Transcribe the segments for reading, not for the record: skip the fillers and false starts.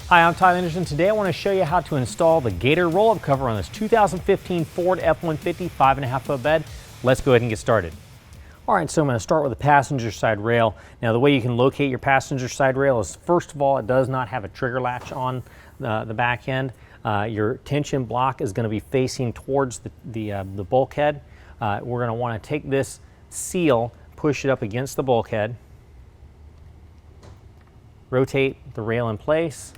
Hi, I'm Todd Anderson. Today I want to show you how to install the Gator roll-up cover on this 2015 Ford F-150 5.5 foot bed. Let's go ahead and get started. All right, so I'm going to start with the passenger side rail. Now the way you can locate your passenger side rail is, first of all, it does not have a trigger latch on the back end. Your tension block is going to be facing towards the bulkhead. We're going to want to take this seal, push it up against the bulkhead, rotate the rail in place,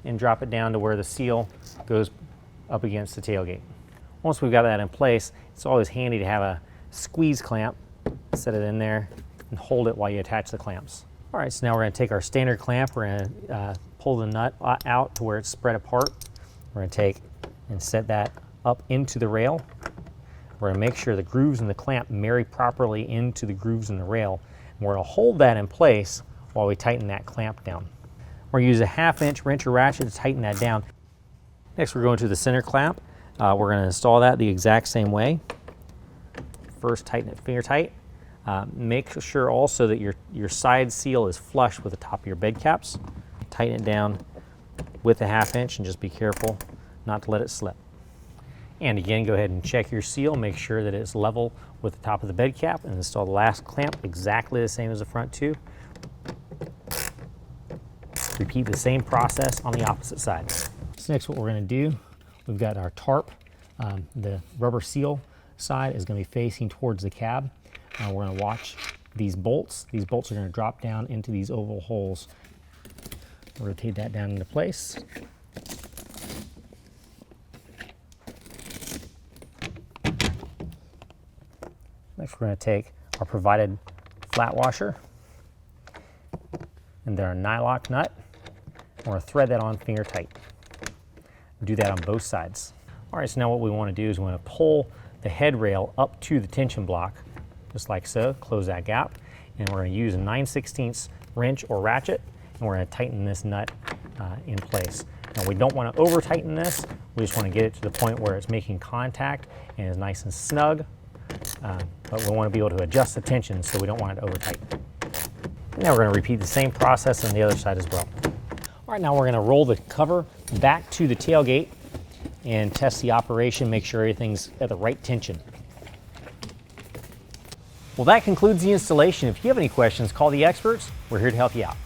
and drop it down to where the seal goes up against the tailgate. Once we've got that in place, it's always handy to have a squeeze clamp. Set it in there and hold it while you attach the clamps. All right, so now we're going to take our standard clamp. We're going to pull the nut out to where it's spread apart. We're going to take and set that up into the rail. We're going to make sure the grooves in the clamp marry properly into the grooves in the rail. And we're going to hold that in place while we tighten that clamp down. We're going to use a 1/2 inch wrench or ratchet to tighten that down. Next, we're going to the center clamp. We're going to install that the exact same way. First, tighten it finger tight. Make sure also that your side seal is flush with the top of your bed caps. Tighten it down with the 1/2 inch and just be careful not to let it slip. And again, go ahead and check your seal. Make sure that it's level with the top of the bed cap and install the last clamp exactly the same as the front two. Repeat the same process on the opposite side. So next what we're going to do, we've got our tarp. The rubber seal side is going to be facing towards the cab. We're going to watch these bolts. These bolts are going to drop down into these oval holes. Rotate that down into place. Next we're going to take our provided flat washer and then our nylock nut. We're going to thread that on finger tight. Do that on both sides. All right, so now what we want to do is we want to pull the head rail up to the tension block, just like so, close that gap, and we're going to use a 9/16 wrench or ratchet, and we're going to tighten this nut in place. Now we don't want to over tighten this, we just want to get it to the point where it's making contact and is nice and snug, but we want to be able to adjust the tension so we don't want it over tight. Now we're going to repeat the same process on the other side as well. All right, now we're going to roll the cover back to the tailgate and test the operation, make sure everything's at the right tension. Well, that concludes the installation. If you have any questions, call the experts. We're here to help you out.